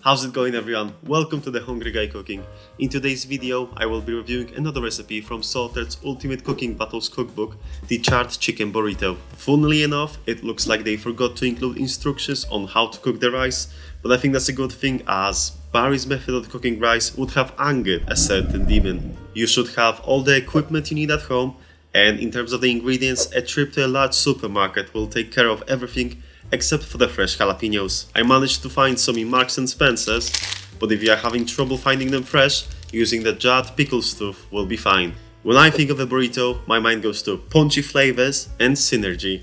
How's it going, everyone? Welcome to the Hungry Guy Cooking. In today's video I will be reviewing another recipe from Sorted's Ultimate Cooking Battles cookbook, the charred chicken burrito. Funnily enough, it looks like they forgot to include instructions on how to cook the rice, but I think that's a good thing, as Barry's method of cooking rice would have angered a certain demon. You should have all the equipment you need at home, and in terms of the ingredients, a trip to a large supermarket will take care of everything except for the fresh jalapenos. I managed to find some in Marks and Spencer's, but if you are having trouble finding them fresh, using the jarred pickle stuff will be fine. When I think of a burrito, my mind goes to punchy flavors and synergy.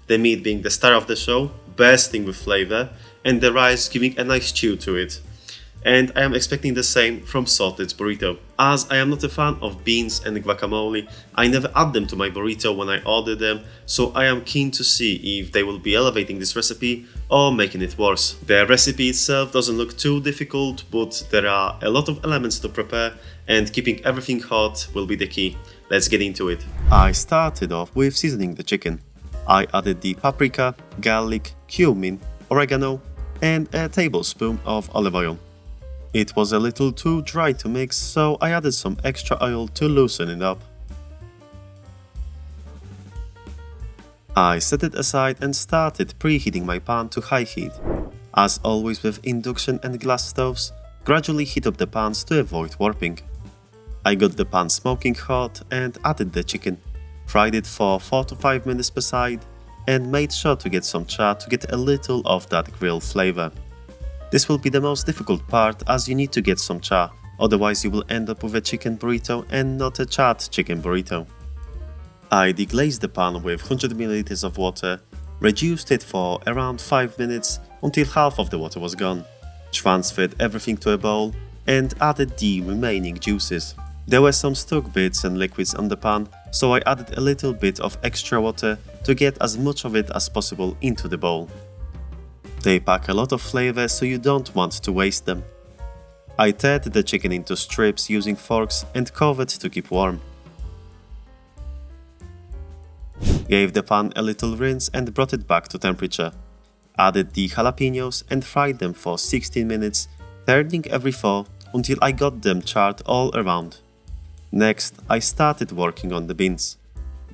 The meat being the star of the show, bursting with flavor, and the rice giving a nice chew to it. And I am expecting the same from Sorted's burrito. As I am not a fan of beans and guacamole, I never add them to my burrito when I order them, so I am keen to see if they will be elevating this recipe or making it worse. The recipe itself doesn't look too difficult, but there are a lot of elements to prepare, and keeping everything hot will be the key. Let's get into it. I started off with seasoning the chicken. I added the paprika, garlic, cumin, oregano, and a tablespoon of olive oil. It was a little too dry to mix, so I added some extra oil to loosen it up. I set it aside and started preheating my pan to high heat. As always with induction and glass stoves, gradually heat up the pans to avoid warping. I got the pan smoking hot and added the chicken, fried it for 4 to 5 minutes per side, and made sure to get some char to get a little of that grill flavor. This will be the most difficult part, as you need to get some char, otherwise you will end up with a chicken burrito and not a charred chicken burrito. I deglazed the pan with 100 ml of water, reduced it for around 5 minutes until half of the water was gone, transferred everything to a bowl, and added the remaining juices. There were some stuck bits and liquids on the pan, so I added a little bit of extra water to get as much of it as possible into the bowl. They pack a lot of flavor, so you don't want to waste them. I teared the chicken into strips using forks and covered to keep warm. Gave the pan a little rinse and brought it back to temperature. Added the jalapenos and fried them for 16 minutes, turning every 4 until I got them charred all around. Next, I started working on the beans.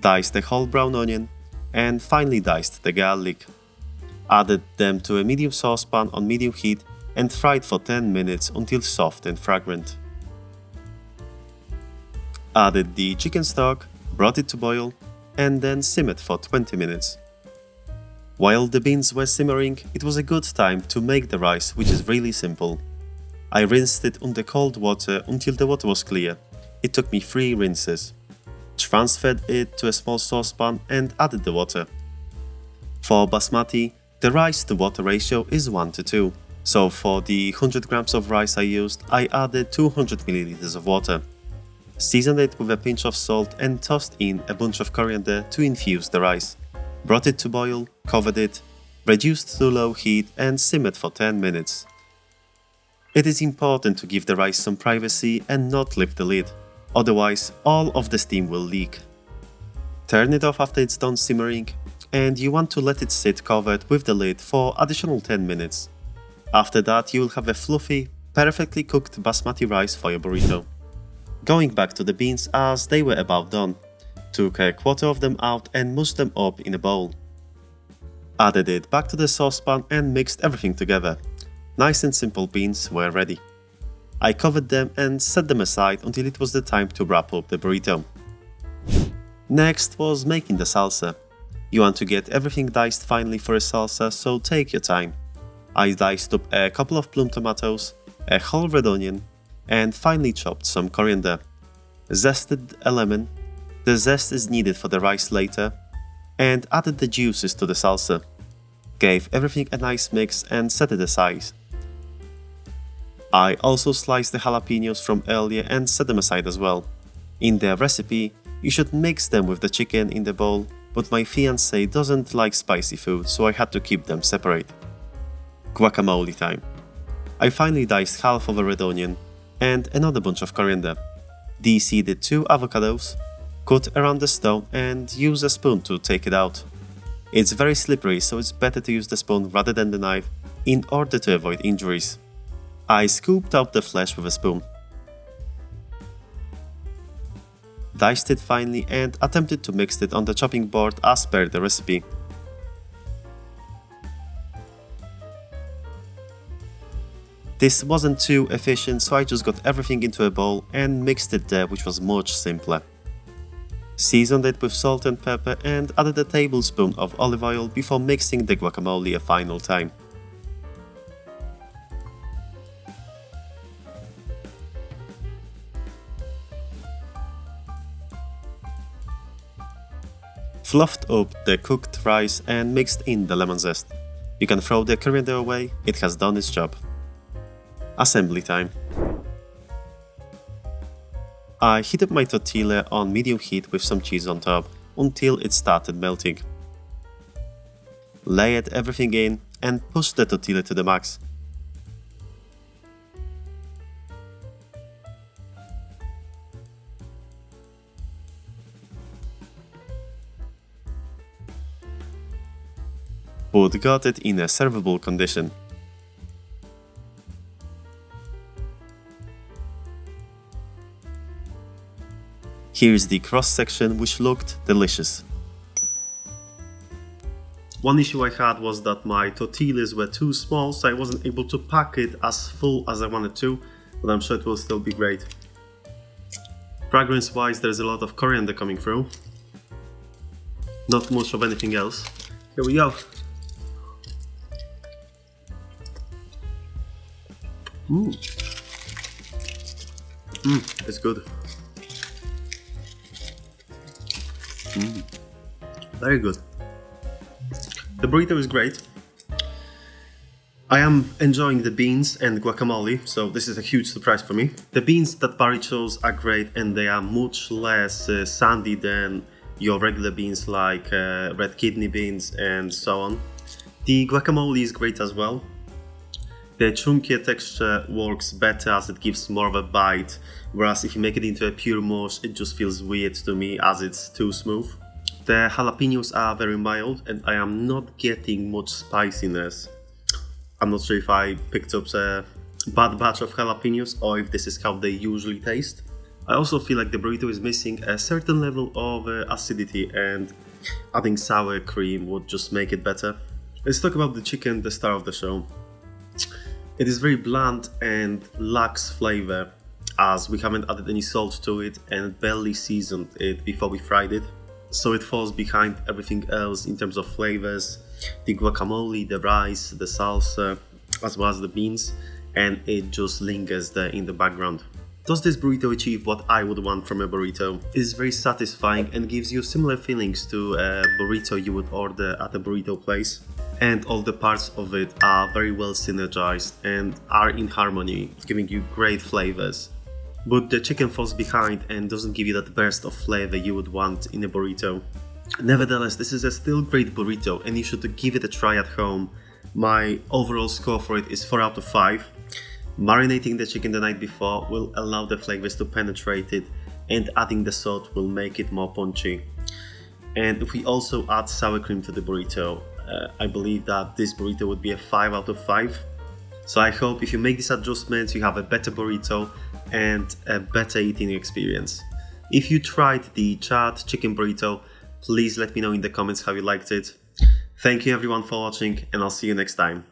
Diced a whole brown onion and finely diced the garlic. Added them to a medium saucepan on medium heat and fried for 10 minutes until soft and fragrant. Added the chicken stock, brought it to boil, and then simmered for 20 minutes. While the beans were simmering, it was a good time to make the rice, which is really simple. I rinsed it under cold water until the water was clear. It took me 3 rinses. Transferred it to a small saucepan and added the water. For basmati, the rice to water ratio is 1 to 2, so for the 100 grams of rice I used, I added 200 milliliters of water. Seasoned it with a pinch of salt and tossed in a bunch of coriander to infuse the rice. Brought it to boil, covered it, reduced to low heat and simmered for 10 minutes. It is important to give the rice some privacy and not lift the lid, otherwise all of the steam will leak. Turn it off after it's done simmering, and you want to let it sit covered with the lid for additional 10 minutes. After that, you will have a fluffy, perfectly cooked basmati rice for your burrito. Going back to the beans, as they were about done, took a quarter of them out and mushed them up in a bowl. Added it back to the saucepan and mixed everything together. Nice and simple beans were ready. I covered them and set them aside until it was the time to wrap up the burrito. Next was making the salsa. You want to get everything diced finely for a salsa, so take your time. I diced up a couple of plum tomatoes, a whole red onion, and finely chopped some coriander. Zested a lemon, the zest is needed for the rice later, and added the juices to the salsa. Gave everything a nice mix and set it aside. I also sliced the jalapenos from earlier and set them aside as well. In the recipe, you should mix them with the chicken in the bowl, but my fiancé doesn't like spicy food, so I had to keep them separate. Guacamole time. I finely diced half of a red onion and another bunch of coriander. De-seeded 2 avocados, cut around the stone and use a spoon to take it out. It's very slippery, so it's better to use the spoon rather than the knife in order to avoid injuries. I scooped out the flesh with a spoon, diced it finely and attempted to mix it on the chopping board as per the recipe. This wasn't too efficient, so I just got everything into a bowl and mixed it there, which was much simpler. Seasoned it with salt and pepper and added a tablespoon of olive oil before mixing the guacamole a final time. Fluffed up the cooked rice and mixed in the lemon zest. You can throw the coriander away, it has done its job. Assembly time. I heated my tortilla on medium heat with some cheese on top until it started melting. Layered everything in and pushed the tortilla to the max. But got it in a servable condition. Here's the cross section, which looked delicious. One issue I had was that my tortillas were too small, so I wasn't able to pack it as full as I wanted to, but I'm sure it will still be great. Fragrance wise, there's a lot of coriander coming through. Not much of anything else. Here we go. It's good. Very good. The burrito is great. I am enjoying the beans and guacamole, so this is a huge surprise for me. The beans that Barry chose are great and they are much less sandy than your regular beans like red kidney beans and so on. The guacamole is great as well. The chunkier texture works better as it gives more of a bite, whereas if you make it into a pure mush, it just feels weird to me as it's too smooth. The jalapenos are very mild and I am not getting much spiciness. I'm not sure if I picked up a bad batch of jalapenos or if this is how they usually taste. I also feel like the burrito is missing a certain level of acidity and adding sour cream would just make it better. Let's talk about the chicken, the star of the show. It is very bland and lacks flavor as we haven't added any salt to it and barely seasoned it before we fried it. So it falls behind everything else in terms of flavors, the guacamole, the rice, the salsa, as well as the beans, and it just lingers there in the background. Does this burrito achieve what I would want from a burrito? It is very satisfying and gives you similar feelings to a burrito you would order at a burrito place. And all the parts of it are very well synergized and are in harmony, giving you great flavors. But the chicken falls behind and doesn't give you that burst of flavor you would want in a burrito. Nevertheless, this is a still great burrito and you should give it a try at home. My overall score for it is 4 out of 5. Marinating the chicken the night before will allow the flavors to penetrate it, and adding the salt will make it more punchy. And if we also add sour cream to the burrito, I believe that this burrito would be a 5 out of 5. So I hope if you make these adjustments, you have a better burrito and a better eating experience. If you tried the charred chicken burrito, please let me know in the comments how you liked it. Thank you everyone for watching, and I'll see you next time.